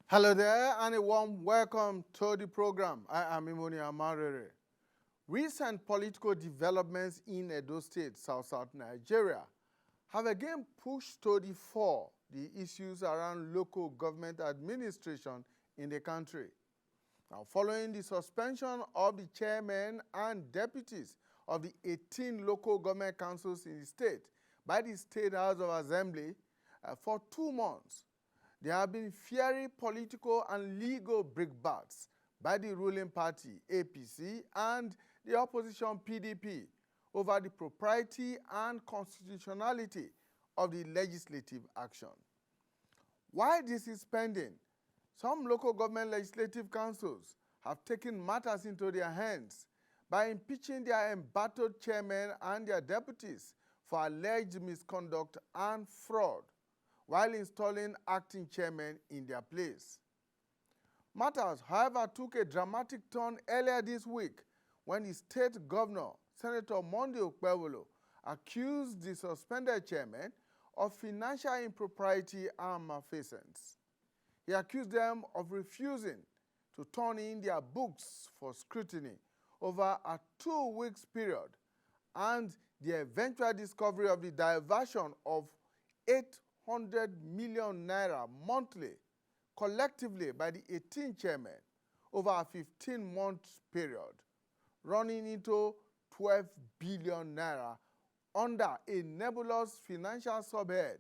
Hello there and a warm welcome to the program. I am Imoni Amarere. Recent political developments in Edo State, South Nigeria, have again pushed to the fore the issues around local government administration in the country. Now, following the suspension of the chairmen and deputies of the 18 local government councils in the state by the State House of Assembly for 2 months, there have been fiery political and legal brickbats by the ruling party, APC, and the opposition, PDP, over the propriety and constitutionality of the legislative action. While this is pending, some local government legislative councils have taken matters into their hands by impeaching their embattled chairmen and their deputies for alleged misconduct and fraud, while installing acting chairmen in their place. Matters, however, took a dramatic turn earlier this week when the state governor, Senator Monday Okpebholo, accused the suspended chairman of financial impropriety and malfeasance. He accused them of refusing to turn in their books for scrutiny over a 2-week period and the eventual discovery of the diversion of 800 million naira monthly, collectively by the 18 chairmen over a 15-month period, running into 12 billion naira under a nebulous financial subhead,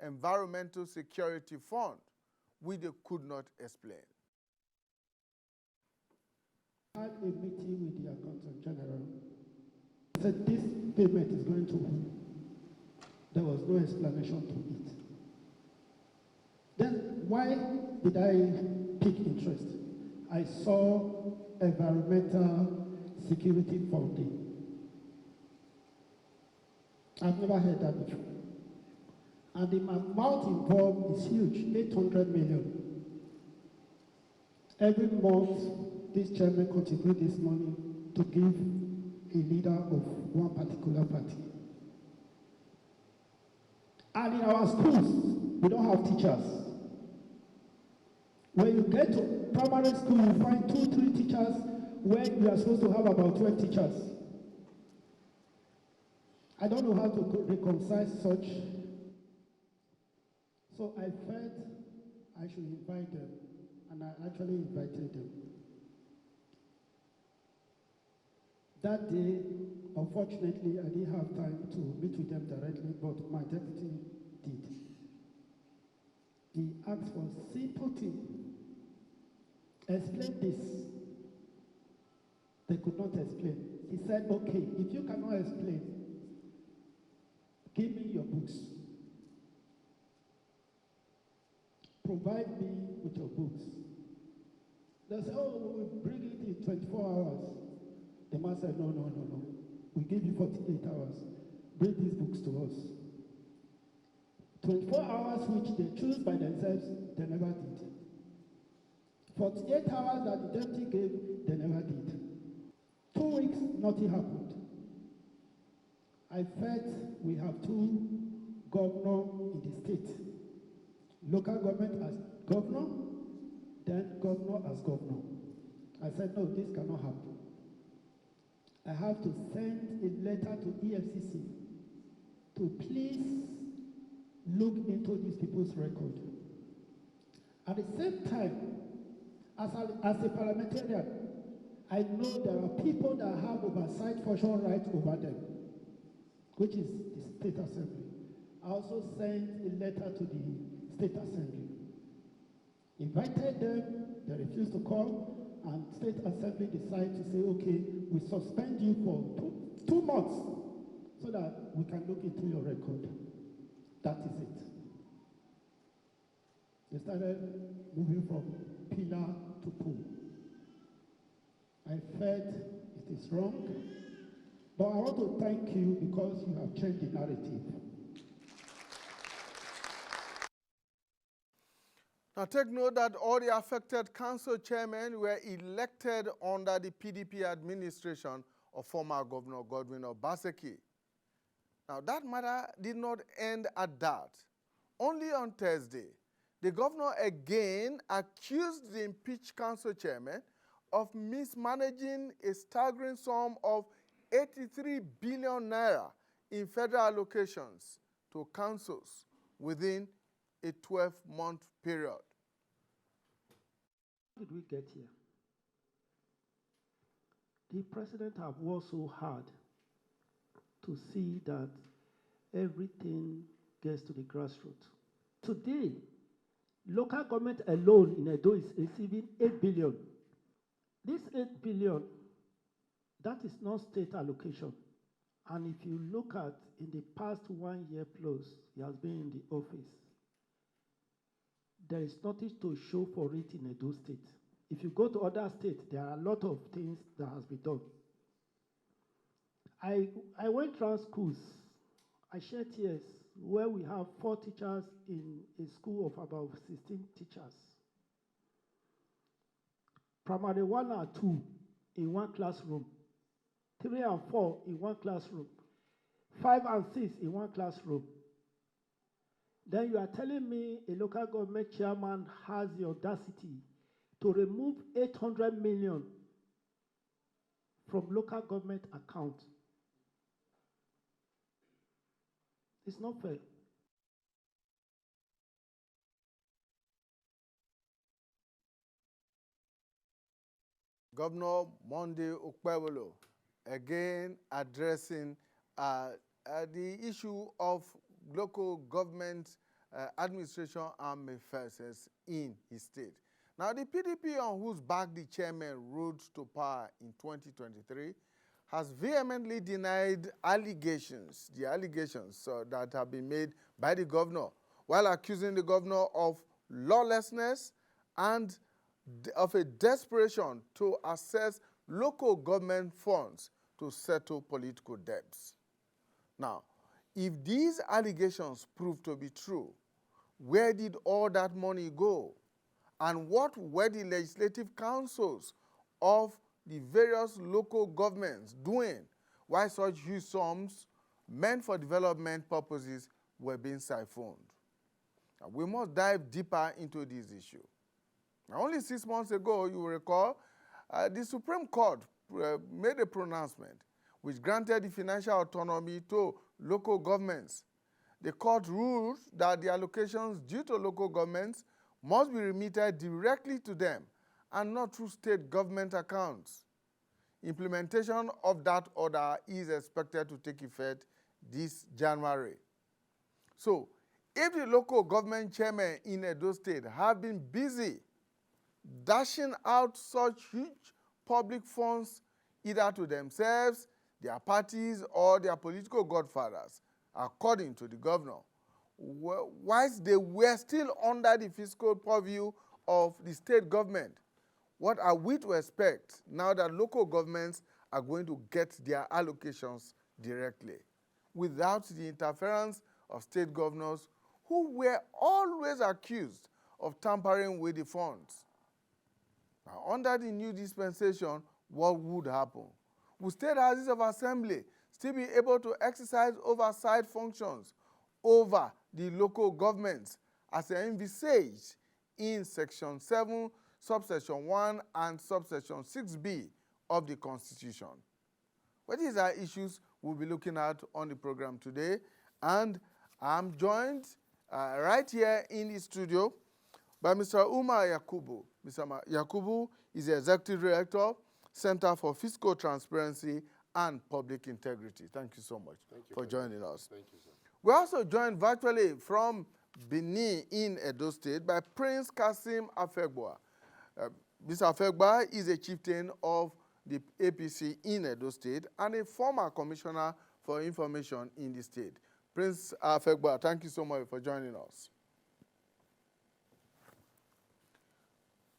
Environmental Security Fund, which they could not explain. I had a meeting with the Accountant General. I said this payment is going to. There was no explanation to it. Then why did I pick interest? I saw environmental security funding. I've never heard that before. And the amount involved is huge, 800 million. Every month, this chairman contributes this money to give a leader of one particular party. And in our schools, we don't have teachers. When you get to primary school, you find 2-3 teachers when you are supposed to have about 12 teachers. I don't know how to reconcile such. So I felt I should invite them, and I actually invited them. That day, unfortunately, I didn't have time to meet with them directly, but my deputy did. He asked for a simple thing. Explain this. They could not explain. He said, okay, if you cannot explain, give me your books. Provide me with your books. They said, oh, we'll bring it in 24 hours. The man said, no. We give you 48 hours. Bring these books to us. 24 hours which they choose by themselves, they never did. 48 hours that the deputy gave, they never did. 2 weeks, nothing happened. I felt we have 2 governors in the state. Local government as governor, then governor as governor. I said, no, this cannot happen. I have to send a letter to EFCC to please look into these people's record. At the same time, as a parliamentarian, I know there are people that have oversight function rights over them, which is the State Assembly. I also sent a letter to the State Assembly. Invited them, they refused to come, and State Assembly decided to say, okay, we suspend you for 2 months so that we can look into your record. That is it. They started moving from pillar to pole. I felt it is wrong, but I want to thank you because you have changed the narrative. Now take note that all the affected council chairmen were elected under the PDP administration of former Governor Godwin Obaseki. Now that matter did not end at that. Only on Thursday, the governor again accused the impeached council chairman of mismanaging a staggering sum of 83 billion naira in federal allocations to councils within a 12-month period. How did we get here? The president have worked so hard to see that everything gets to the grassroots. Today, local government alone in Edo is receiving 8 billion. This 8 billion, that is not state allocation. And if you look at in the past 1 year plus, he has been in the office, there is nothing to show for it in Edo State. If you go to other states, there are a lot of things that has been done. I went around schools. I shed tears where we have 4 teachers in a school of about 16 teachers. Primary 1 and 2 in one classroom. 3 and 4 in one classroom. 5 and 6 in one classroom. Then you are telling me a local government chairman has the audacity to remove 800 million from local government account. It's not fair. Governor Monday Okpebholo again addressing the issue of local government administration and malfeasance in his state. Now, the PDP on whose back the chairman rose to power in 2023 has vehemently denied the allegations that have been made by the governor, while accusing the governor of lawlessness and of a desperation to access local government funds to settle political debts. Now, if these allegations prove to be true, where did all that money go? And what were the legislative councils of the various local governments doing while such huge sums meant for development purposes were being siphoned? Now, we must dive deeper into this issue. Now, only 6 months ago, you will recall, the Supreme Court made a pronouncement which granted the financial autonomy to local governments. The court ruled that the allocations due to local governments must be remitted directly to them and not through state government accounts. Implementation of that order is expected to take effect this January. So, if the local government chairmen in Edo State have been busy dashing out such huge public funds either to themselves, their parties, or their political godfathers, according to the governor, whilst they were still under the fiscal purview of the state government, what are we to expect now that local governments are going to get their allocations directly without the interference of state governors who were always accused of tampering with the funds? Now, under the new dispensation, what would happen? Will state houses of assembly still be able to exercise oversight functions over the local governments as envisaged in Section 7, Subsection 1 and Subsection 6B of the Constitution? Well, these are issues we'll be looking at on the program today, and I'm joined right here in the studio by Mr. Umar Yakubu. Mr. Yakubu is the Executive Director, Center for Fiscal Transparency and Public Integrity. Thank you so much for joining us. Thank you, sir. We're also joined virtually from Benin in Edo State by Prince Kasim Afegboa. Mr. Afegboa is a chieftain of the APC in Edo State and a former commissioner for information in the state. Prince Afegboa, thank you so much for joining us.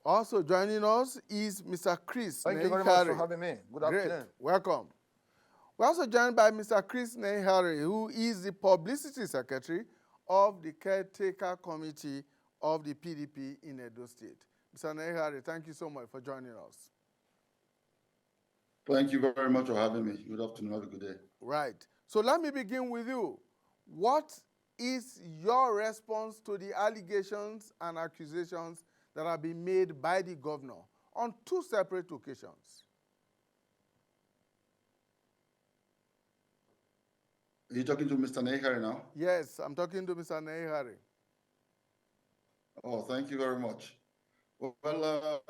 Also joining us is Mr. Chris Thank you very much for having me. Good afternoon. Great. Welcome. We're also joined by Mr. Chris Nehari, who is the Publicity Secretary of the Caretaker Committee of the PDP in Edo State. Mr. Nehari, thank you so much for joining us. Thank you very much for having me. Good afternoon. Have a good day. Right. So let me begin with you. What is your response to the allegations and accusations that have been made by the governor on two separate occasions? Are you talking to Mr. Nehari now? Yes, I'm talking to Mr. Nehari. Oh, thank you very much. Well,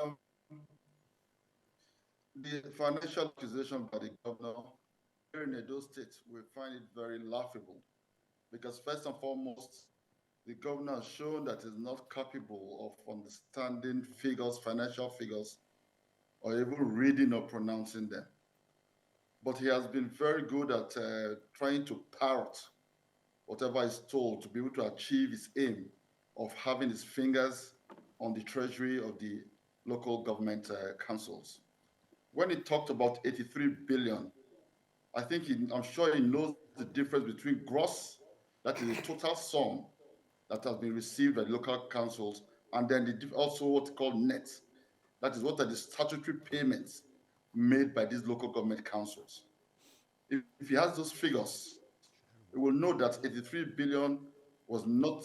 the financial accusation by the governor here in Edo State, we find it very laughable because first and foremost, the governor has shown that he's not capable of understanding figures, financial figures, or even reading or pronouncing them. But he has been very good at trying to parrot whatever is told to be able to achieve his aim of having his fingers on the treasury of the local government councils. When he talked about 83 billion, I think I'm sure he knows the difference between gross, that is the total sum that has been received by local councils, and then also what's called net. That is what are the statutory payments made by these local government councils. If he has those figures, he will know that 83 billion was not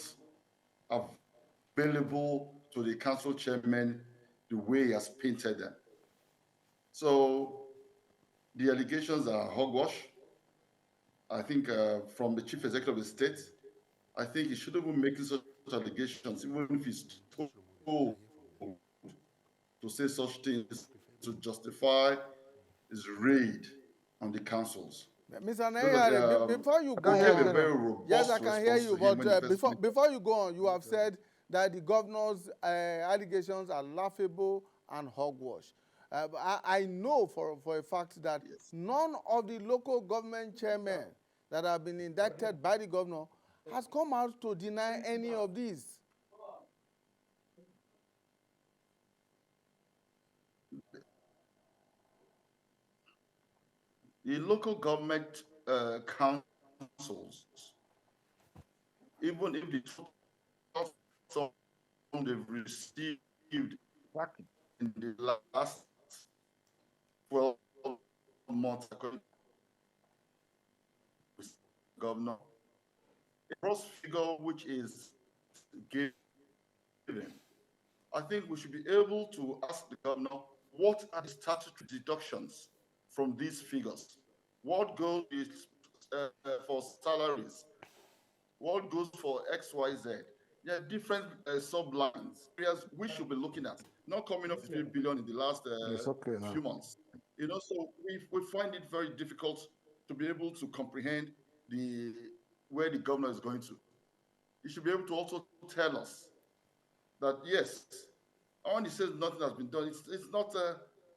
available to the council chairman the way he has painted them. So the allegations are hogwash. I think from the chief executive of the state, I think he shouldn't even make such allegations, even if he's told to say such things to justify his raid on the councils. Mr. Nehari, before you go on, yes, I can hear you, but before you go on, you have said that the governor's allegations are laughable and hogwash. I know for a fact that none of the local government chairmen that have been indicted by the governor has come out to deny any of these. The local government councils, even if the total sum they've received in the last 12 months, according to the governor, a gross figure which is given, I think we should be able to ask the governor, what are the statutory deductions from these figures? What goes for salaries? What goes for XYZ? There are different sublines, areas we should be looking at, not coming up 3 billion in the last few months. You know, so we find it very difficult to be able to comprehend where the governor is going to. He should be able to also tell us that, yes, when he says nothing has been done, it's not,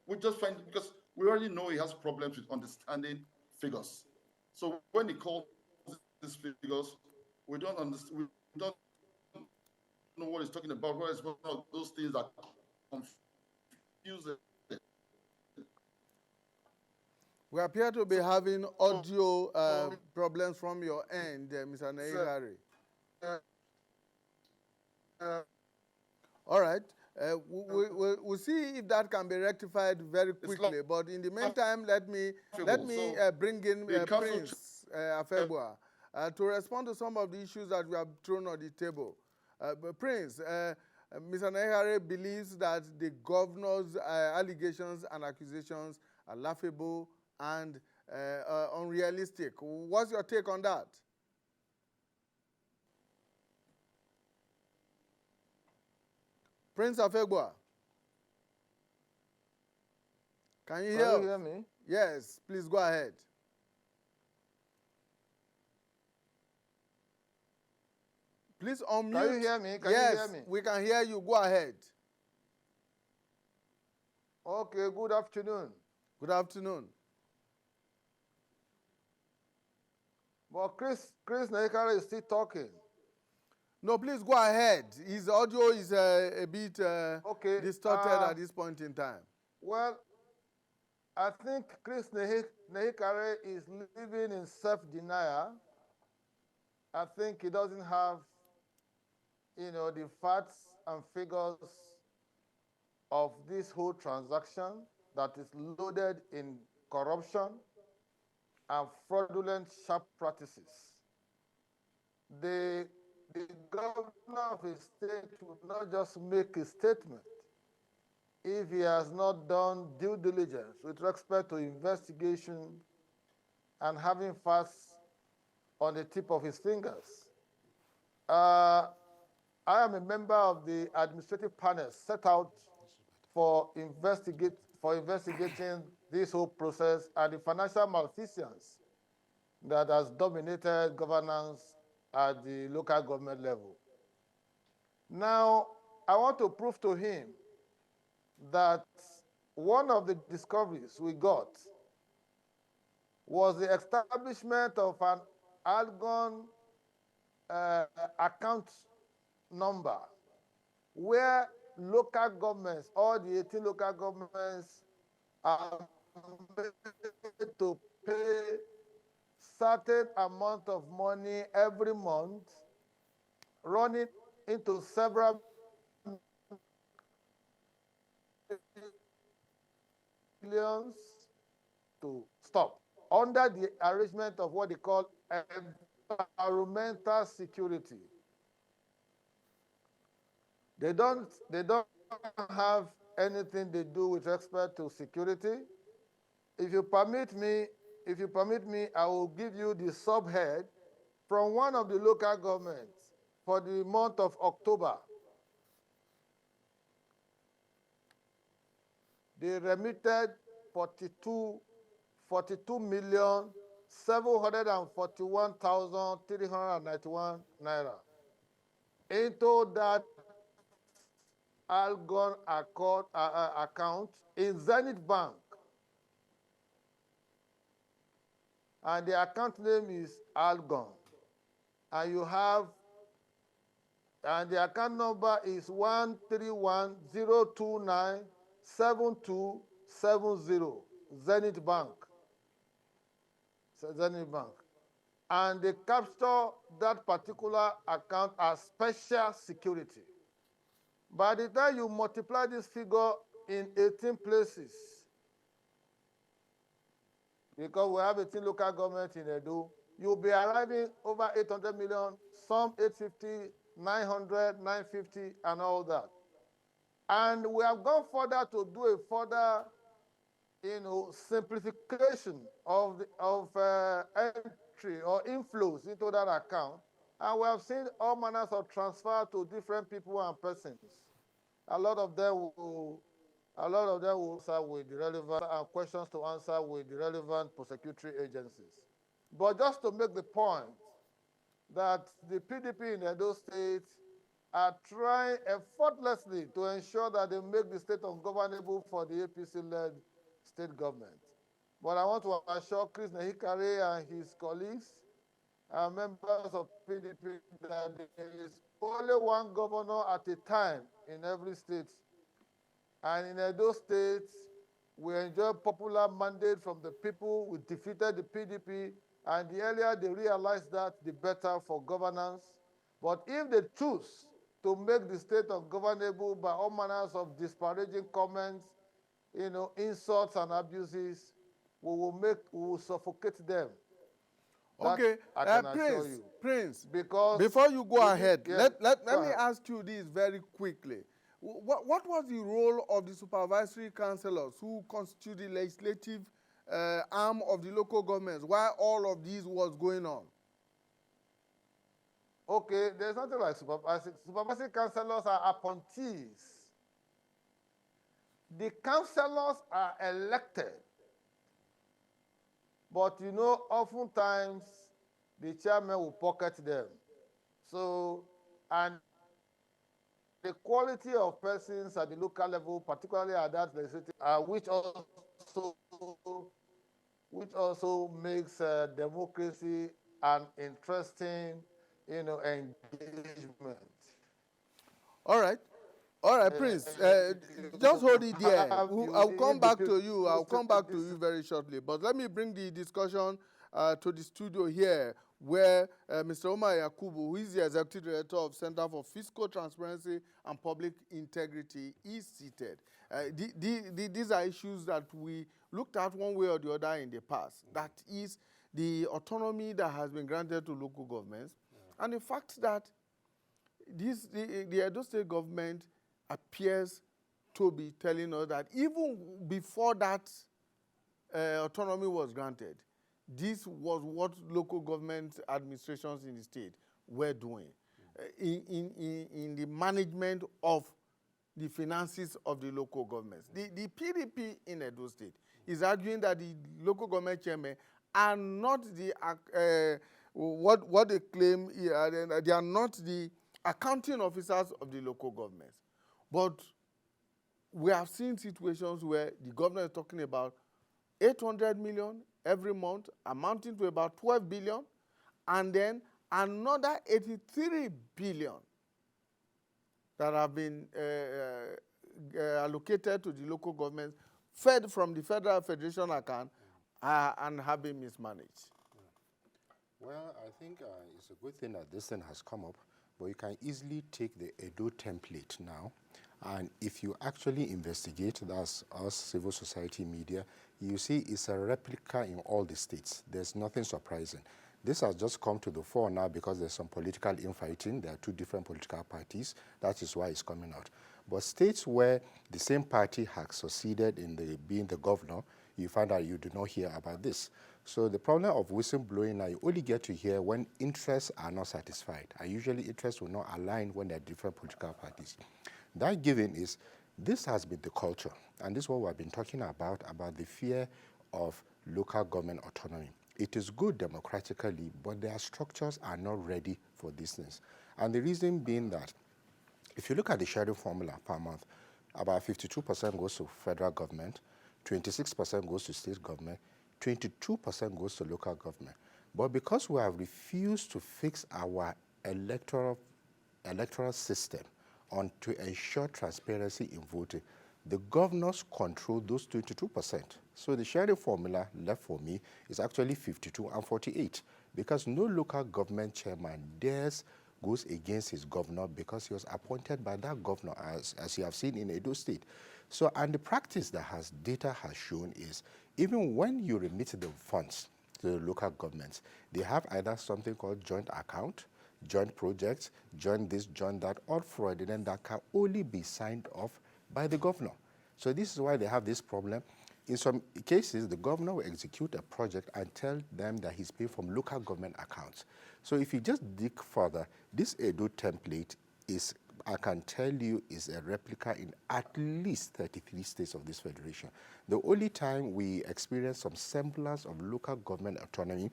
we just find, because we already know he has problems with understanding figures. So when he calls these figures, we don't understand, we don't know what he's talking about, whereas one of those things are confusing. We appear to be having audio problems from your end, Mr. Nehari. All right. We'll see if that can be rectified very quickly. But in the meantime, let me bring in Prince Afebua to respond to some of the issues that we have thrown on the table. Prince, Mr. Nehari believes that the governor's allegations and accusations are laughable and unrealistic. What's your take on that? Prince Afegua, can you hear me? Yes, please go ahead. Please unmute. Can you hear me? Can you hear me? We can hear you. Go ahead. Okay, good afternoon. Good afternoon. But Chris Nehari is still talking. No, please go ahead. His audio is a bit distorted at this point in time. Well, I think Chris Nehari is living in self-denial. I think he doesn't have, the facts and figures of this whole transaction that is loaded in corruption and fraudulent sharp practices. the governor of a state would not just make a statement if he has not done due diligence with respect to investigation and having facts on the tip of his fingers. I am a member of the administrative panel set out for investigating this whole process and the financial malfeasance that has dominated governance at the local government level. Now, I want to prove to him that one of the discoveries we got was the establishment of an Algon account number where local governments, all the 18 local governments, are made to pay certain amount of money every month, running into several millions to stop under the arrangement of what they call environmental security. They don't have anything they do with respect to security. If you permit me, I will give you the subhead from one of the local governments for the month of October. They remitted 42,741,391 naira into that Algon account in Zenith Bank. And the account name is Algon. And the account number is 131,029,7270, Zenith Bank. Zenith Bank. And they capture that particular account as special security. By the time you multiply this figure in 18 places, because we have 18 local governments in Edo, you'll be arriving over 800 million, some 850, 900, 950, and all that. And we have gone further to do a further, simplification of entry or inflows into that account. And we have seen all manners of transfer to different people and persons. A lot of them will answer with the relevant questions to answer with the relevant prosecutory agencies. But just to make the point that the PDP in Edo State are trying effortlessly to ensure that they make the state ungovernable for the APC-led state government. But I want to assure Chris Nehikare and his colleagues and members of PDP that there is only one governor at a time in every state. And in Edo State, we enjoy popular mandate from the people. We defeated the PDP, and the earlier they realize that, the better for governance. But if they choose to make the state ungovernable by all manners of disparaging comments, insults and abuses, we will suffocate them. Okay, I can assure you. Prince, because before you go ahead, let me ask you this very quickly. What was the role of the supervisory councillors who constitute the legislative arm of the local governments while all of this was going on? Okay, there's nothing like supervisory. Supervisory councillors are appointees. The councillors are elected. But oftentimes the chairman will pocket them. So, and the quality of persons at the local level, particularly at that legislative, which also makes democracy an interesting, engagement. All right, Prince. Just hold it there. I'll come back to you. I'll come back to you very shortly. But let me bring the discussion to the studio here, where Mr. Omar Yakubu, who is the Executive Director of Center for Fiscal Transparency and Public Integrity, is seated. These are issues that we looked at one way or the other in the past. That is the autonomy that has been granted to local governments And the fact that the Edo State government appears to be telling us that even before that autonomy was granted, this was what local government administrations in the state were doing in the management of the finances of the local governments. The PDP in Edo State is arguing that the local government chairmen are not the, what they claim, they are not the accounting officers of the local governments. But we have seen situations where the governor is talking about 800 million every month, amounting to about 12 billion, and then another 83 billion that have been allocated to the local governments, fed from the Federal Federation account, and have been mismanaged. Well, I think it's a good thing that this thing has come up, but you can easily take the Edo template now, and if you actually investigate, that's us, civil society media, you see it's a replica in all the states. There's nothing surprising. This has just come to the fore now because there's some political infighting. There are two different political parties. That is why it's coming out. But states where the same party has succeeded in being the governor, you find out you do not hear about this. So the problem of whistleblowing now, you only get to hear when interests are not satisfied. And usually interests will not align when there are different political parties. That given is, this has been the culture. And this is what we've been talking about the fear of local government autonomy. It is good democratically, but their structures are not ready for these things. And the reason being that, if you look at the sharing formula per month, about 52% goes to federal government, 26% goes to state government, 22% goes to local government. But because we have refused to fix our electoral system to ensure transparency in voting, the governors control those 22%. So the sharing formula left for me is actually 52 and 48, because no local government chairman goes against his governor because he was appointed by that governor, as you have seen in Edo State. So, and the practice that data has shown is, even when you remit the funds to the local governments, they have either something called joint account, joint projects, joint this, joint that, or fraudulent that can only be signed off by the governor. So this is why they have this problem. In some cases, the governor will execute a project and tell them that he's paid from local government accounts. So if you just dig further, this Edo template is, I can tell you, is a replica in at least 33 states of this federation. The only time we experienced some semblance of local government autonomy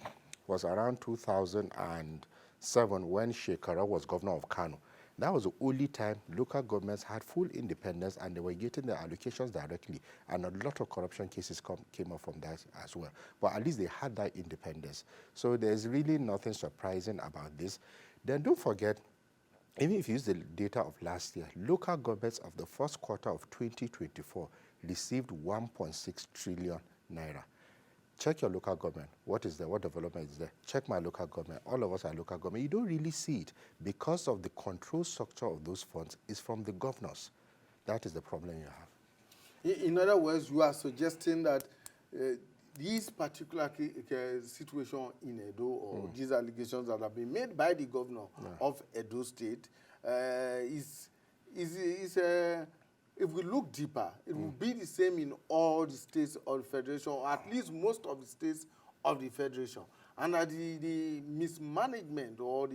was around 2007 when Shekara was governor of Kano. That was the only time local governments had full independence and they were getting their allocations directly. And a lot of corruption cases came up from that as well. But at least they had that independence. So there's really nothing surprising about this. Then don't forget, even if you use the data of last year, local governments of the first quarter of 2024 received 1.6 trillion naira. Check your local government. What is there? What development is there? Check my local government. All of us are local government. You don't really see it because of the control structure of those funds is from the governors. That is the problem you have. In other words, you are suggesting that this particular situation in Edo, or these allegations that have been made by the governor of Edo State, if we look deeper, it will be the same in all the states of the federation, or at least most of the states of the federation. And that the mismanagement, or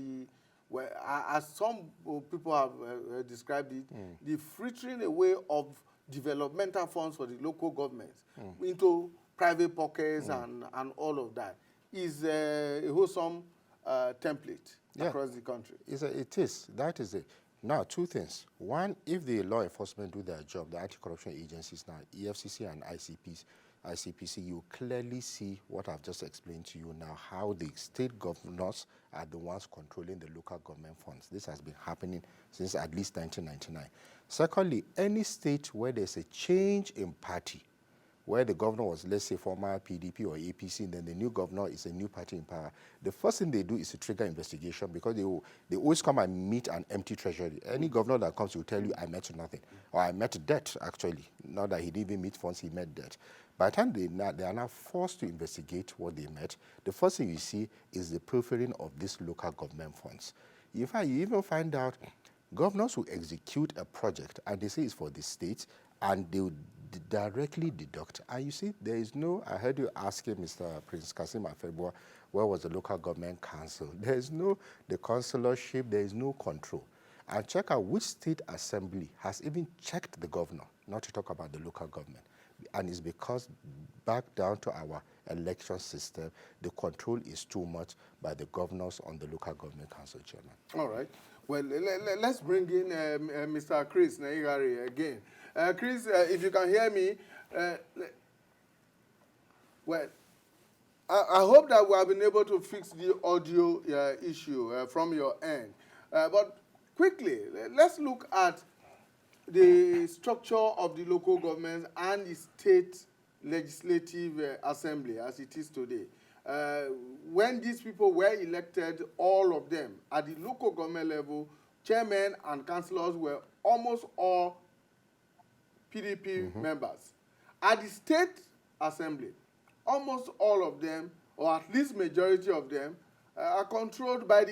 as some people have described it, the frittering away of developmental funds for the local governments into private pockets and all of that is a wholesome template across the country. It is. That is it. Now, two things. One, if the law enforcement do their job, the anti-corruption agencies now, EFCC and ICPC, you clearly see what I've just explained to you now, how the state governors are the ones controlling the local government funds. This has been happening since at least 1999. Secondly, any state where there's a change in party, where the governor was, let's say, former PDP or APC, and then the new governor is a new party in power, the first thing they do is to trigger investigation, because they always come and meet an empty treasury. Any governor that comes will tell you, I met nothing. Or I met debt, actually. Not that he didn't even meet funds, he met debt. By the time they are now forced to investigate what they met, the first thing you see is the pilfering of these local government funds. In fact, you even find out governors will execute a project and they say it's for the state, and they will directly deduct. And you see, there is no, I heard you asking Mr. Prince Kasim Afebua, where was the local government council? There is no, the councillorship, there is no control. And check out which state assembly has even checked the governor, not to talk about the local government. And it's because back down to our election system, the control is too much by the governors on the local government council chairman. All right. Well, let's bring in Mr. Chris Naigari again. Chris, if you can hear me, well, I hope that we have been able to fix the audio issue from your end. But quickly, let's look at the structure of the local government and the state legislative assembly as it is today. When these people were elected, all of them, at the local government level, chairmen and councillors were almost all PDP members. At the state assembly, almost all of them, or at least majority of them, are controlled by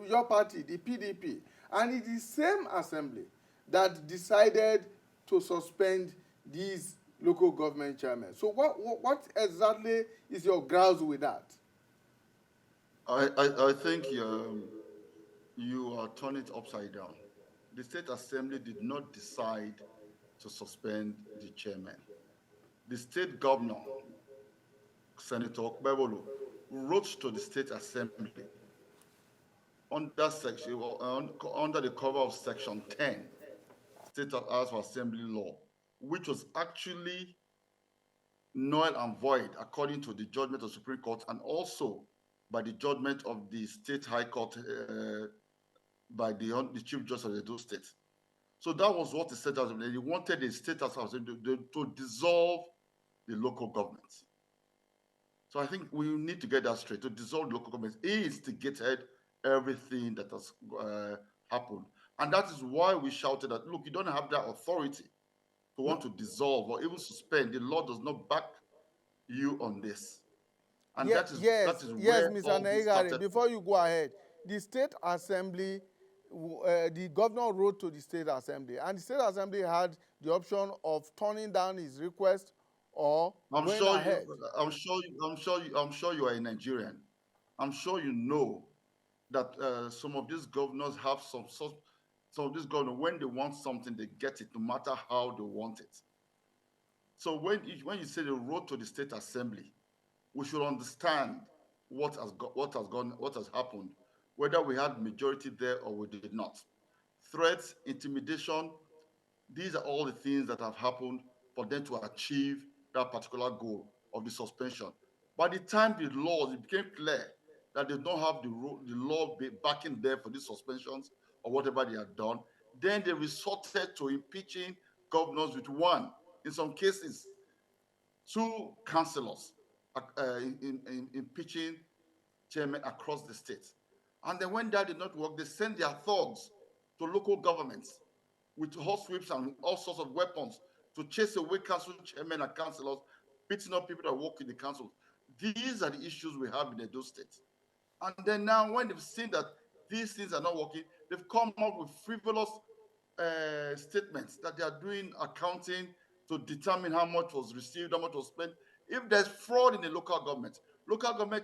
your party, the PDP. And it's the same assembly that decided to suspend these local government chairmen. So what exactly is your grounds with that? I think you are turning it upside down. The State Assembly did not decide to suspend the chairman. The state governor, Senator Okpebolo, wrote to the State Assembly under the cover of Section 10, State House of Assembly law, which was actually null and void according to the judgment of the Supreme Court and also by the judgment of the State High Court by the Chief Justice of the Edo State. So that was what the State House of Assembly, they wanted the State House of Assembly to dissolve the local governments. So I think we need to get that straight. To dissolve the local governments instigated everything that has happened. And that is why we shouted that, look, you don't have that authority to want to dissolve or even suspend. The law does not back you on this. And that is where Mr. Naigari, before you go ahead, the State Assembly, the governor wrote to the State Assembly, and the State Assembly had the option of turning down his request or going ahead. I'm sure you are a Nigerian. I'm sure you know that some of these governors have some of these governors, when they want something, they get it, no matter how they want it. So when you say they wrote to the State Assembly, we should understand what has happened, whether we had majority there or we did not. Threats, intimidation, these are all the things that have happened for them to achieve that particular goal of the suspension. By the time it became clear that they don't have the law backing them for these suspensions or whatever they have done, then they resorted to impeaching governors with one, in some cases, two councillors impeaching chairmen across the state. And then when that did not work, they sent their thugs to local governments with horsewhips and all sorts of weapons to chase away council chairmen and councillors, beating up people that work in the council. These are the issues we have in Edo State. And then now when they've seen that these things are not working, they've come up with frivolous statements that they are doing accounting to determine how much was received, how much was spent. If there's fraud in the local government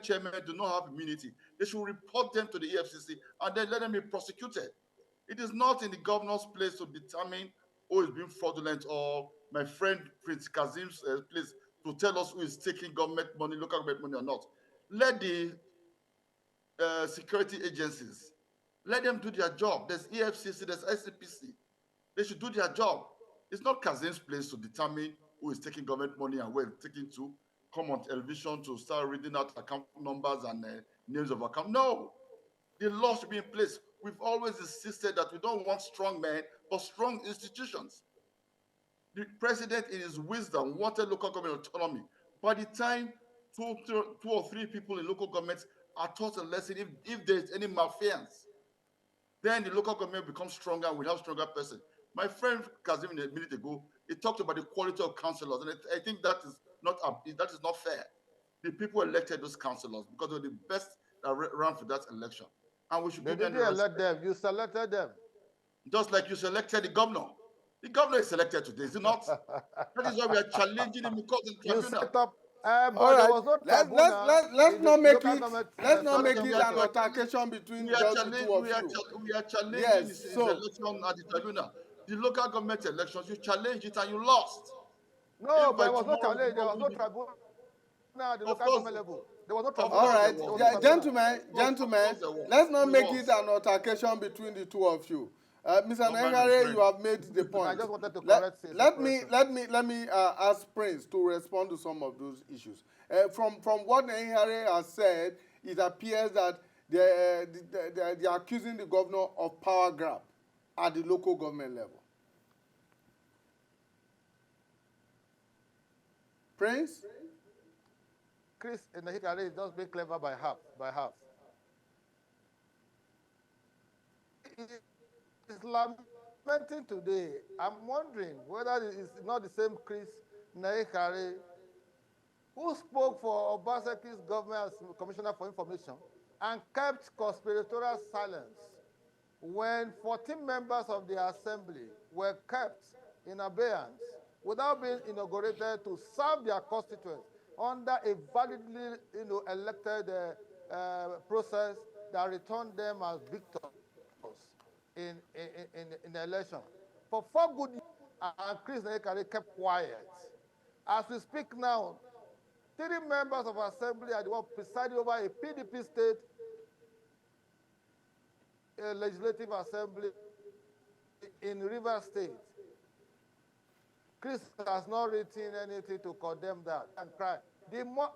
chairmen do not have immunity. They should report them to the EFCC and then let them be prosecuted. It is not in the governor's place to determine who is being fraudulent, or my friend Prince Kazim's place to tell us who is taking government money, local government money or not. Let the security agencies, let them do their job. There's EFCC, there's SCPC. They should do their job. It's not Kazim's place to determine who is taking government money and where it's taken to, come on television to start reading out account numbers and names of account. No, the law should be in place. We've always insisted that we don't want strong men, but strong institutions. The president, in his wisdom, wanted local government autonomy. By the time two or three people in local governments are taught a lesson, if there's any malfeasance, then the local government becomes stronger and we have stronger person. My friend Kazim a minute ago, he talked about the quality of councillors, and I think that is not fair. The people elected those councillors because they were the best that ran for that election, and we should They give them didn't the elect respect. them. You selected them. Just like you selected the governor. The governor is selected today, is it not? That is why we are challenging him in court and You tribunal. set up, All but there right, was no let's tribunal let's in not the make local it government. an Section. altercation between We are just the two of you. challenging Yes, his so election at the tribunal. The local government elections, you challenged it and you lost. No, If but by there was no tomorrow you challenge. There was don't no win it, tribunal at the of local course, government level. There was no of tribunal. all course there right, There was was. no tribunal. gentlemen, there was. let's not We make lost. it an altercation between the two of you. Mr. Don't mind my Nengare, friend. you have made the point. I just wanted to Let, correct his let me expression. let me ask Prince to respond to some of those issues. From what Nengare has said, it appears that they are accusing the governor of power grab at the local government level. Prince? Chris Nahikare is just being clever by half. It's lamenting today. I'm wondering whether it's not the same Chris Nahikare who spoke for Obasanjo's government as Commissioner for Information and kept conspiratorial silence when 14 members of the assembly were kept in abeyance without being inaugurated to serve their constituents under a validly elected process that returned them as victors in the election. For 4 good years, and Chris Nahikare kept quiet. As we speak now, 3 members of assembly are the one presiding over a PDP state legislative assembly in Rivers State. Chris has not written anything to condemn that and cry. The more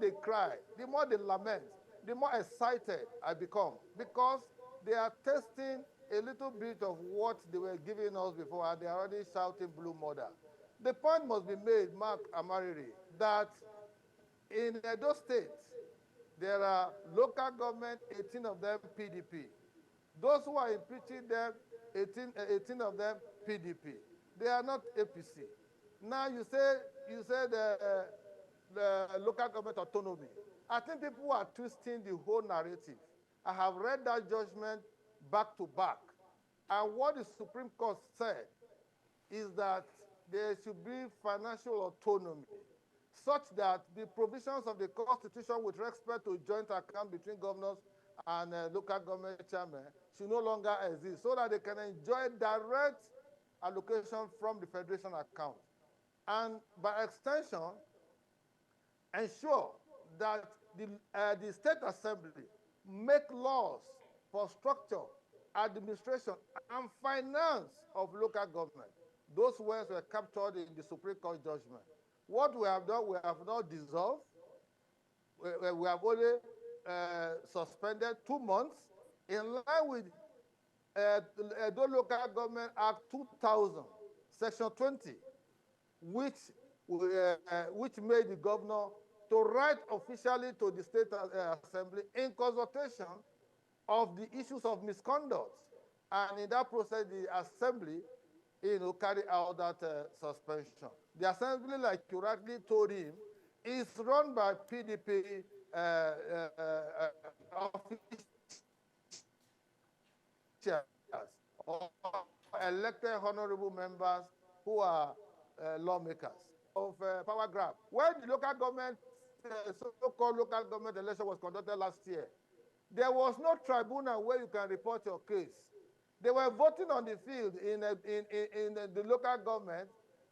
they cry, the more they lament, the more excited I become because they are testing a little bit of what they were giving us before and they are already shouting blue murder. The point must be made, Mark Amariri, that in Edo State, there are local government, 18 of them PDP. Those who are impeaching them, 18 of them PDP. They are not APC. Now you say the local government autonomy. I think people are twisting the whole narrative. I have read that judgment back to back. And what the Supreme Court said is that there should be financial autonomy such that the provisions of the Constitution with respect to joint account between governors and local government chairmen should no longer exist so that they can enjoy direct allocation from the federation account. And by extension, ensure that the state assembly make laws for structure, administration, and finance of local government. Those words were captured in the Supreme Court judgment. What we have done, we have not dissolved. We have only suspended 2 months in line with Edo Local Government Act 2000, Section 20, which made the governor to write officially to the State Assembly in consultation of the issues of misconduct. And in that process, the Assembly carry out that suspension. The Assembly, like you rightly told him, is run by PDP officials or elected honorable members who are lawmakers of power grab. When the local government, so-called local government election was conducted last year, there was no tribunal where you can report your case. They were voting on the field in the local government.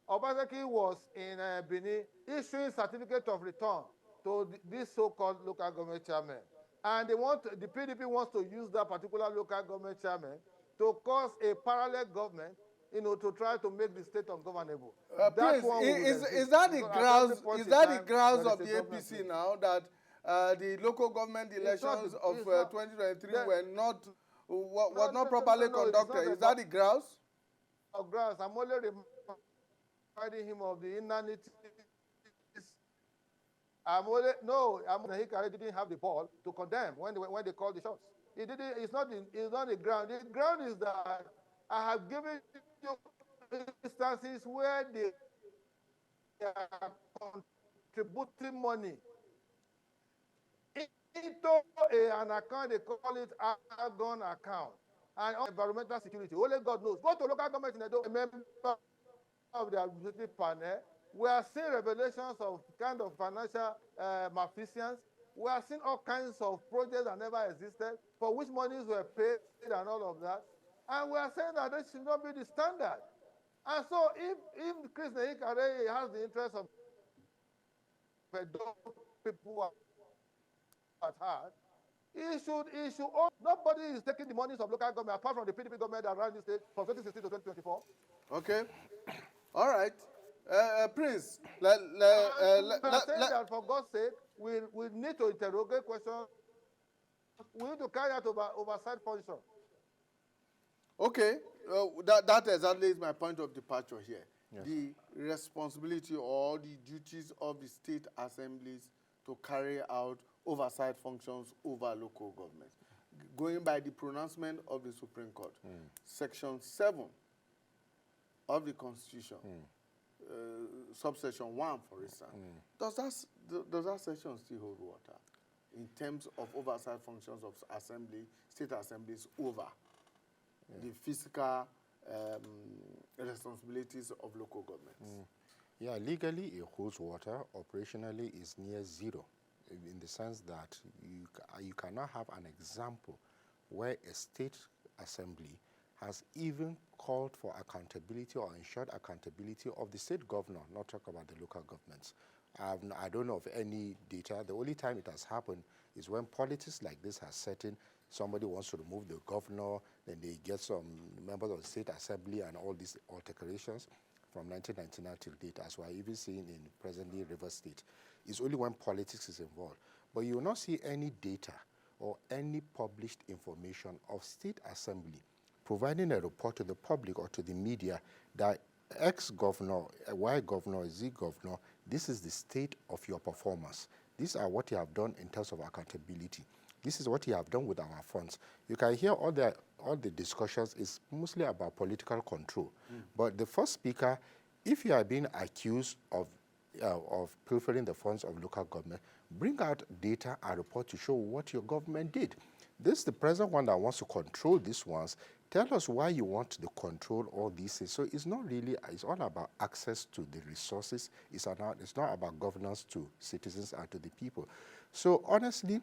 Obasanjo was in Benin issuing certificate of return to this so-called local government chairman. And the PDP wants to use that particular local government chairman to cause a parallel government, to try to make the state ungovernable. Prince, is that the grounds of the APC now that the local government elections of 2023 was not properly conducted? Is that the grounds? Of grounds, I'm only reminding him of the inanities. Hikari didn't have the ball to condemn when they called the shots. He didn't. It's not the ground. The ground is that I have given you instances where they are contributing money into an account. They call it Argon account. And environmental security. Only God knows. Go to local government in Edo, a member of the administrative panel. We are seeing revelations of kind of financial malfeasance. We are seeing all kinds of projects that never existed, for which monies were paid and all of that. And we are saying that this should not be the standard. And so if Chris Nehikare has the interest of people at heart, he should own. Nobody is taking the monies of local government apart from the PDP government that ran this state from 2016 to 2024. Okay. All right. Prince, that for God's sake, we need to interrogate questions. We need to carry out oversight function. Okay. That exactly is my point of departure here. Yes. The responsibility or the duties of the state assemblies to carry out oversight functions over local governments. Going by the pronouncement of the Supreme Court, Section 7 of the Constitution, subsection 1, for instance, does that section still hold water in terms of oversight functions of state assemblies over the physical responsibilities of local governments? Yeah, legally it holds water. Operationally it's near zero, in the sense that you cannot have an example where a state assembly has even called for accountability or ensured accountability of the state governor, not talk about the local governments. I don't know of any data. The only time it has happened is when politics like this has set in. Somebody wants to remove the governor, then they get some members of the state assembly and all these alterations from 1999 till date, as we're even seeing in presently River State. It's only when politics is involved. But you will not see any data or any published information of state assembly providing a report to the public or to the media that X-governor, Y-governor, Z-governor, this is the state of your performance. These are what you have done in terms of accountability. This is what you have done with our funds. You can hear all the discussions is mostly about political control. But the first speaker, if you are being accused of pilfering the funds of local government, bring out data and report to show what your government did. This is the present one that wants to control these ones. Tell us why you want to control all these things. So it's not really, it's all about access to the resources. It's not about governance to citizens and to the people. So honestly,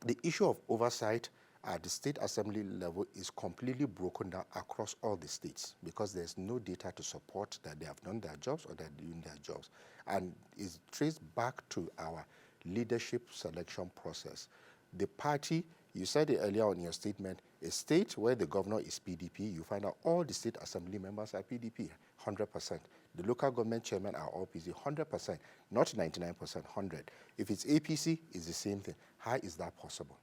the issue of oversight at the state assembly level is completely broken down across all the states because there's no data to support that they have done their jobs or they're doing their jobs. And it's traced back to our leadership selection process. The party, you said it earlier on in your statement, a state where the governor is PDP, you find out all the state assembly members are PDP, 100%. The local government chairmen are all PDP, 100%, not 99%, 100. If it's APC, it's the same thing. How is that possible?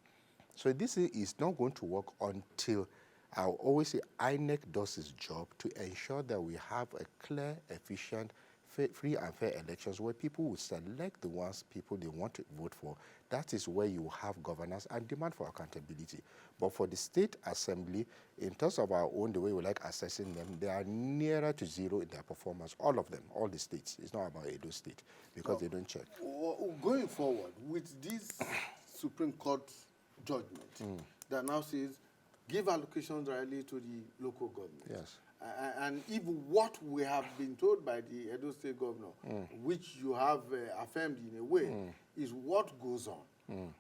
So this is not going to work until, I'll always say, INEC does its job to ensure that we have a clear, efficient, free and fair elections where people will select the people they want to vote for. That is where you have governance and demand for accountability. But for the state assembly, in terms of our own, the way we like assessing them, they are nearer to zero in their performance. All of them, all the states. It's not about Edo State because they don't check. Going forward with this Supreme Court judgment that now says give allocations directly to the local government. Yes. And if what we have been told by the Edo State governor, which you have affirmed in a way, is what goes on.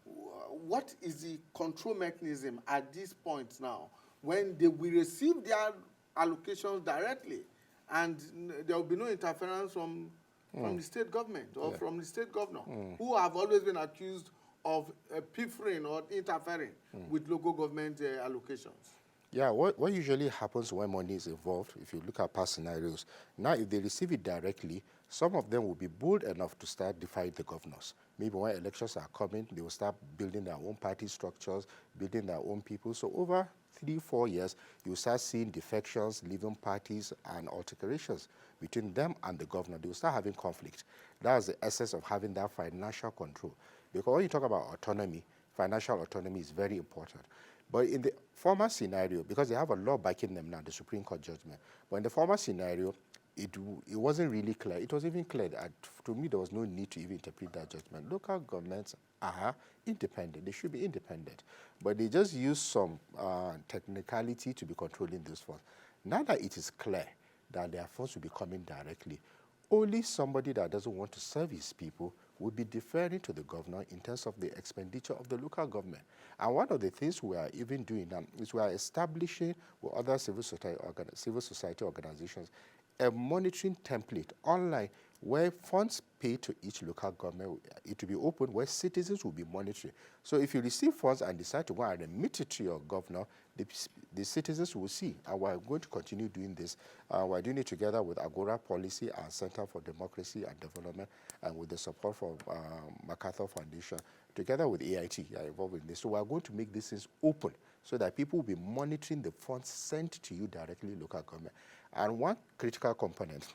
What is the control mechanism at this point now when they will receive their allocations directly and there will be no interference from the state government or from the state governor, who have always been accused of pilfering or interfering with local government allocations? Yeah, what usually happens when money is involved, if you look at past scenarios, now if they receive it directly, some of them will be bold enough to start defying the governors. Maybe when elections are coming, they will start building their own party structures, building their own people. So over 3, 4 years, you start seeing defections, leaving parties, and alterations between them and the governor. They will start having conflict. That's the essence of having that financial control. Because when you talk about autonomy, financial autonomy is very important. But in the former scenario, because they have a law backing them now, the Supreme Court judgment, but in the former scenario, it wasn't really clear. It was even clear that, to me, there was no need to even interpret that judgment. Local governments are independent. They should be independent. But they just use some technicality to be controlling those funds. Now that it is clear that their funds will be coming directly, only somebody that doesn't want to serve his people will be deferring to the governor in terms of the expenditure of the local government. And one of the things we are even doing now is we are establishing with other civil society organizations a monitoring template online where funds paid to each local government, it will be open where citizens will be monitoring. So if you receive funds and decide to go and remit it to your governor, the citizens will see. And we're going to continue doing this. We're doing it together with Agora Policy and Center for Democracy and Development, and with the support from MacArthur Foundation, together with AIT, are involved in this. So we're going to make these things open so that people will be monitoring the funds sent to you directly, local government. And one critical component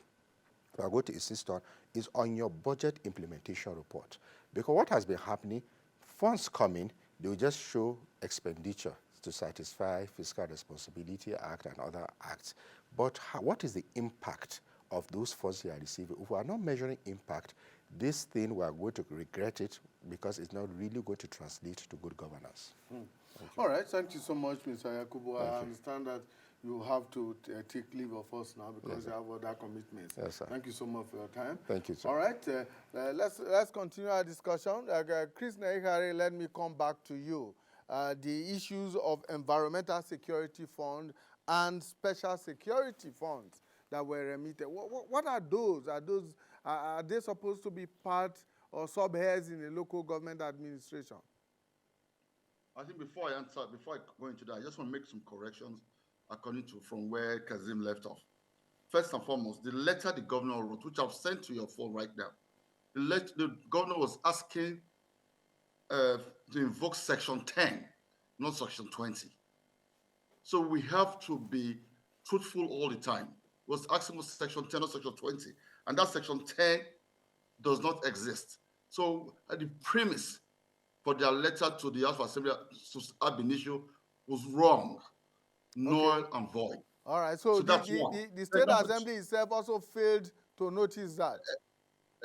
we are going to insist on is on your budget implementation report. Because what has been happening, funds coming, they will just show expenditure to satisfy Fiscal Responsibility Act and other acts. But what is the impact of those funds you are receiving? If we are not measuring impact, this thing, we are going to regret it because it's not really going to translate to good governance. All right, thank you so much, Mr. Yakubu. I understand that you have to take leave of us now because you have other commitments. Yes, sir. Thank you so much for your time. Thank you, sir. All right, let's continue our discussion. Chris Nehikare, let me come back to you. The issues of environmental security fund and special security funds that were remitted. What are those? Are they supposed to be part or subheads in the local government administration? I think before I go into that, I just want to make some corrections according to from where Kazim left off. First and foremost, the letter the governor wrote, which I've sent to your phone right now, the governor was asking to invoke Section 10, not Section 20. So we have to be truthful all the time. He was asking for Section 10 or Section 20, and that Section 10 does not exist. So the premise for their letter to the House of Assembly ab initio was wrong, null and void. All right, so that's the State Assembly itself also failed to notice that.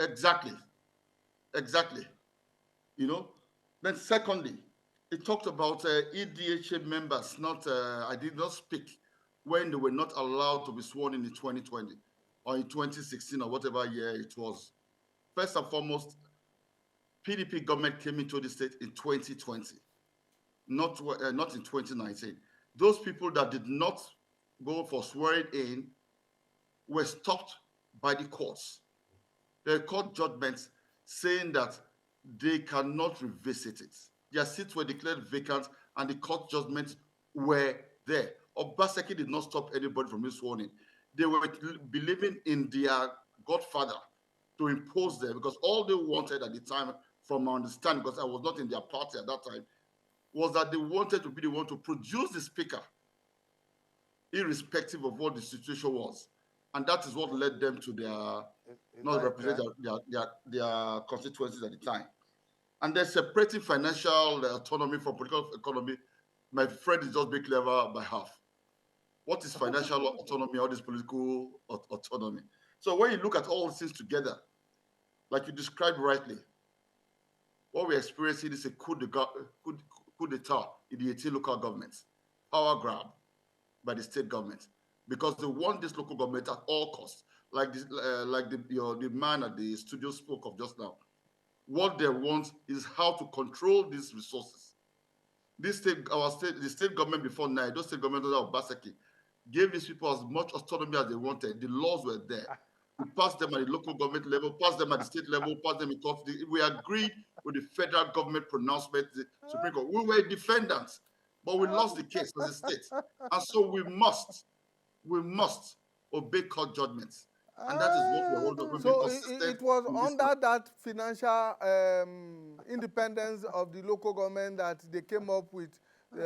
Exactly. You know, then secondly, it talked about EDHA members I did not speak when they were not allowed to be sworn in 2020 or in 2016 or whatever year it was. First and foremost, PDP government came into the state in 2020, not in 2019. Those people that did not go for swearing in were stopped by the courts. There are court judgments saying that they cannot revisit it. Their seats were declared vacant and the court judgments were there. Obaseki did not stop anybody from being sworn in. They were believing in their godfather to impose them because all they wanted at the time, from my understanding, because I was not in their party at that time, was that they wanted to be the one to produce the speaker, irrespective of what the situation was. And that is what led them to not represent their constituencies at the time. And they're separating financial autonomy from political economy. My friend is just being clever by half. What is financial autonomy? What is political autonomy? So when you look at all these things together, like you described rightly, what we're experiencing is a coup d'etat in the 18 local governments, power grab by the state government, because they want this local government at all costs, like the man at the studio spoke of just now. What they want is how to control these resources. The state government before now, those state government of Basaki, gave these people as much autonomy as they wanted. The laws were there. We passed them at the local government level, passed them at the state level, passed them in court. We agreed with the federal government pronouncement, the Supreme Court. We were defendants, but we lost the case as a state. And so we must obey court judgments. And that is what we're holding on. So it was under that financial independence of the local government that they came up with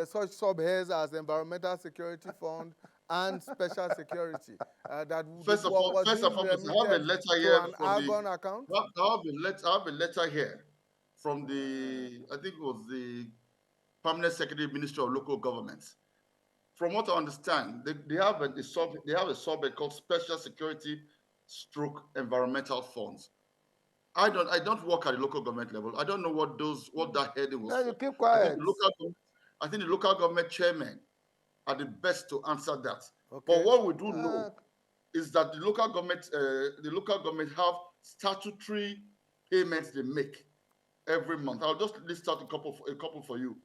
such subheads as Environmental Security Fund and Special Security that was First and being foremost, I have a remitted letter to here an from the. Argon account? I have a letter here from the. I think it was the Permanent Secretary Ministry of Local Governments. From what I understand, they have a subhead called Special Security Stroke Environmental Funds. I don't work at the local government level. I don't know what that heading was No, you for. keep I quiet. think the local government chairmen are the best to answer that. Okay. But what we do know is that the local government have statutory payments they make every month. I'll just list out a couple for you.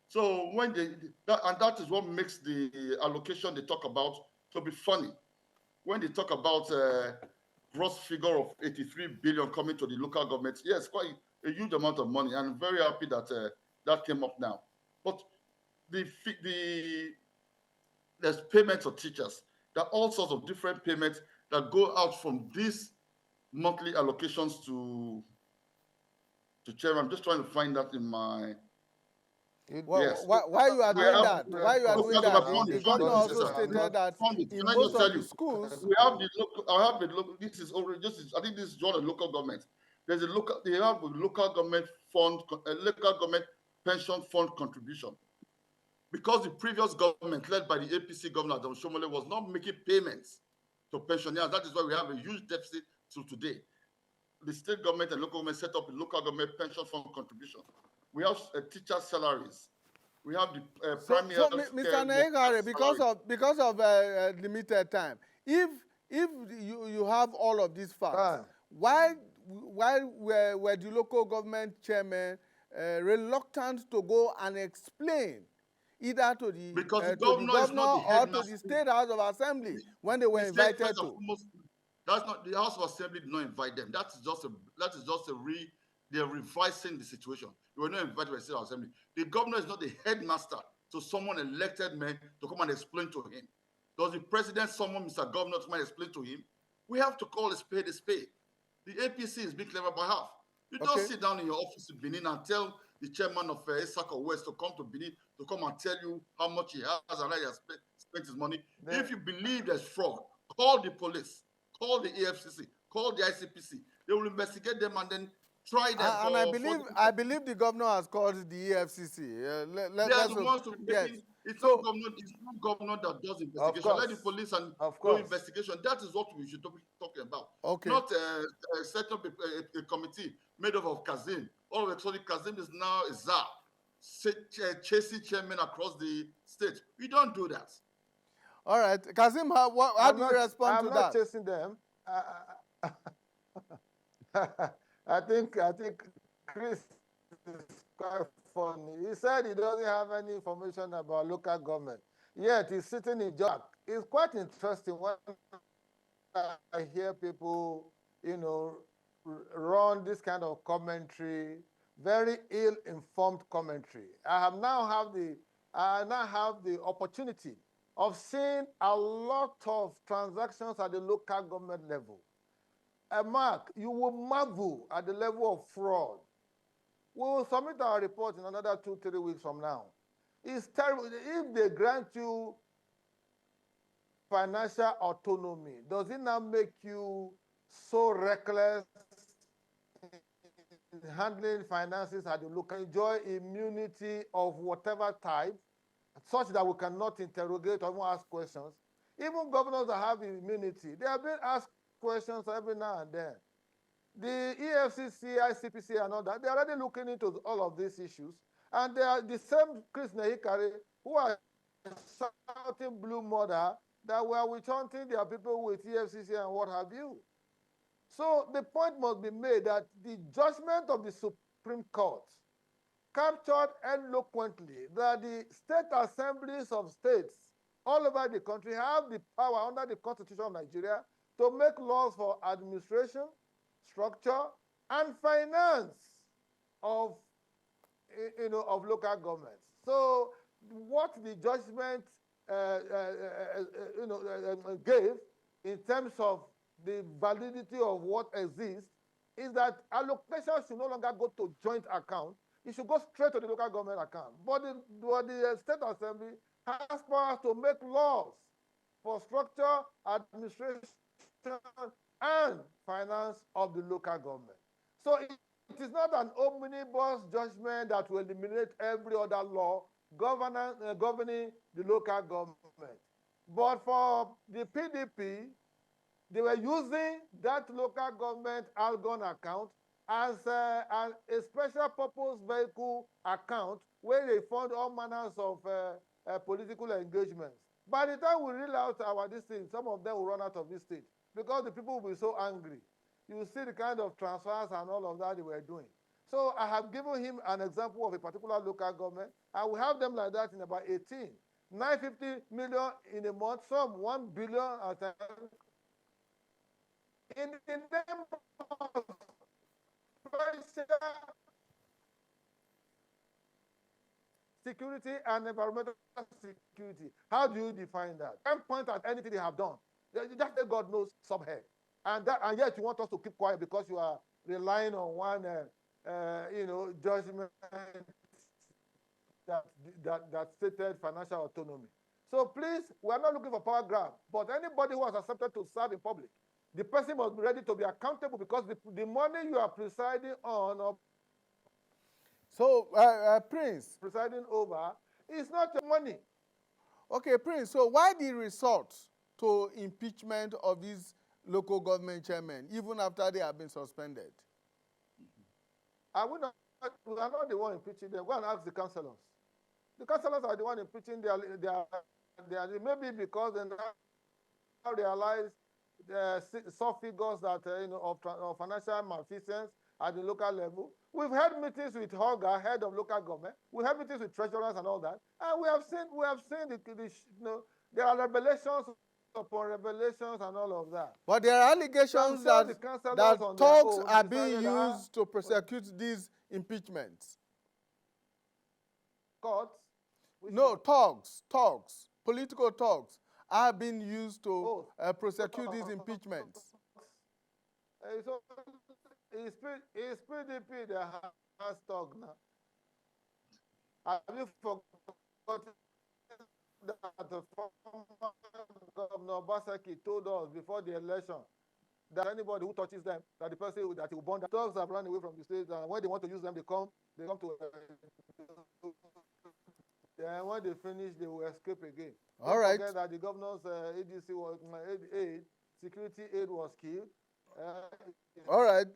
So when that is what makes the allocation they talk about to be funny. When they talk about gross figure of 83 billion coming to the local government, yes, quite a huge amount of money, and I'm very happy that that came up now. But there's payments of teachers. There are all sorts of different payments that go out from these monthly allocations to chairman. I'm just trying to find that in my. Yes. Why you are doing that? Why you are doing that? The governor also stated that in most of the schools. We have the local. This is I think this is drawn a local government. They have a local government fund, a local government pension fund contribution. Because the previous government, led by the APC governor, Adam Shomole, was not making payments to pensioners. That is why we have a huge deficit to today. The state government and local government set up a local government pension fund contribution. We have teacher salaries. We have the primary so health Mr. care Naegare, because of limited time, if you have all of these facts, why were the local government chairmen reluctant to go and explain either to the governor or to the State House of Assembly when they were invited to? That's not the House of Assembly did not invite them. They're revising the situation. They were not invited by the State House of Assembly. The governor is not the headmaster to someone elected man to come and explain to him. Does the president summon Mr. Governor to come and explain to him? We have to call a spade a spade. The APC is being clever by half. You don't sit down in your office in Benin and tell the chairman of Esako West to come to Benin to come and tell you how much he has and how he has spent his money. If you believe there's fraud, call the police, call the EFCC, call the ICPC. They will investigate them and then try them. And I believe the governor has called the EFCC. It's not governor that does investigation. Let the police and do investigation. That is what we should be talking about. Okay. Not set up a committee made up of Kazim. All of a sudden, Kazim is now a czar, chasing chairmen across the state. We don't do that. All right, Kazim, how do you respond to that? I'm not chasing them. I think Chris is quite funny. He said he doesn't have any information about local government. Yet he's sitting in Jack. It's quite interesting when I hear people, run this kind of commentary, very ill-informed commentary. I now have the opportunity of seeing a lot of transactions at the local government level. Mark, you will marvel at the level of fraud. We will submit our report in another 2-3 weeks from now. It's terrible. If they grant you financial autonomy, does it now make you so reckless in handling finances at the local? Enjoy immunity of whatever type, such that we cannot interrogate or even ask questions. Even governors that have immunity, they are being asked questions every now and then. The EFCC, ICPC, and all that, they're already looking into all of these issues. And they are the same Chris Nehikare who are shouting blue murder that we are witch-hunting their people with EFCC and what have you. So the point must be made that the judgment of the Supreme Court captured eloquently that the state assemblies of states all over the country have the power under the Constitution of Nigeria to make laws for administration, structure, and finance of local governments. So what the judgment gave in terms of the validity of what exists is that allocation should no longer go to joint account, it should go straight to the local government account. But the State Assembly has powers to make laws for structure, administration, and finance of the local government. So it is not an omnibus judgment that will eliminate every other law governing the local government. But for the PDP, they were using that local government Algon account as a special purpose vehicle account where they fund all manners of political engagements. By the time we reel out our this thing, some of them will run out of this state because the people will be so angry. You see the kind of transfers and all of that they were doing. So I have given him an example of a particular local government, and we have them like that in about 18. 950 million in a month, some 1 billion at a time. In the name of security and environmental security. How do you define that? Can't point at anything they have done. Just let God knows subhead. And yet you want us to keep quiet because you are relying on one judgment that stated financial autonomy. So please, we are not looking for power grab, but anybody who has accepted to serve in public, the person must be ready to be accountable because the money you are presiding on or So, Prince. presiding over is not your money. Okay, Prince, so why the resort to impeachment of these local government chairmen, even after they have been suspended? We are not the one impeaching them. Go and ask the councillors. The councillors are the one impeaching maybe because they now realize the soft figures that of financial malfeasance at the local level. We've had meetings with Holga, head of local government. We have meetings with treasurers and all that, and we have seen there are revelations upon revelations and all of that. But there are allegations that talks are being used to prosecute these impeachments. Courts? No, talks, political talks are being used to prosecute these impeachments. It's PDP that has talk now. Have you forgotten that the former Governor Obaseki told us before the election that anybody who touches them, that the person that he will burn, the dogs have run away from the state, and when they want to use them, they come to. Then when they finish, they will escape again. All right. Don't forget that the governor's ADC was security aid was killed. All right,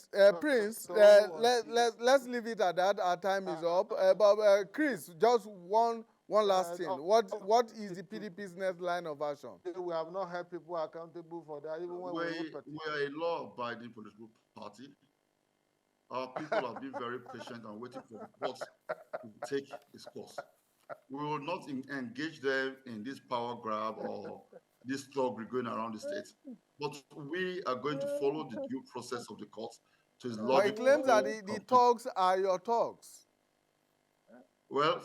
Prince, let's leave it at that. Our time is up. But Chris, just one last thing. What is the PDP's next line of action? We have not held people accountable for that, even when we are a law-abiding political party. Our people have been very patient and waiting for the courts to take its course. We will not engage them in this power grab or this struggle going around the state. But we are going to follow the due process of the courts to his law. But he claims that the talks are your talks. Well,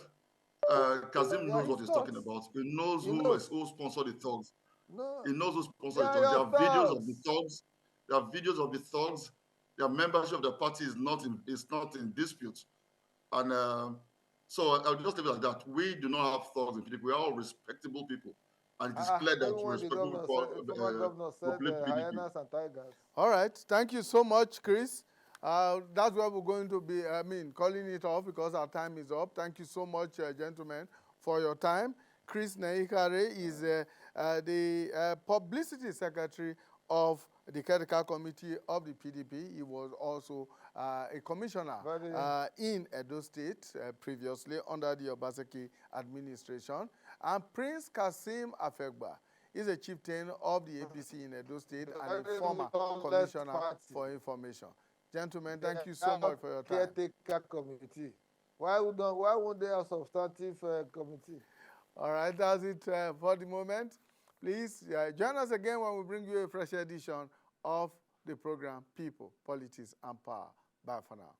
Kazim knows what he's talking about. He knows who sponsored the thugs. No. He knows who sponsored the thugs. There are videos of the thugs. There are videos of the thugs. Their membership of the party is not in dispute. And so I'll just leave it like that. We do not have thugs in PDP. We are all respectable people. And it is clear that we respectable people. Hyenas and tigers. All right. Thank you so much, Chris. That's where we're going to be, calling it off because our time is up. Thank you so much, gentlemen, for your time. Chris Nehikare is the publicity secretary of the Critical Committee of the PDP. He was also a commissioner in Edo State previously under the Obaseki administration. And Prince Kasim Afegba is a chieftain of the APC in Edo State and a former commissioner for information. Gentlemen, thank you so much for your time. Caretaker committee. Why won't they have substantive committee? All right, that's it for the moment. Please join us again when we bring you a fresh edition of the program People, Politics, and Power. Bye for now.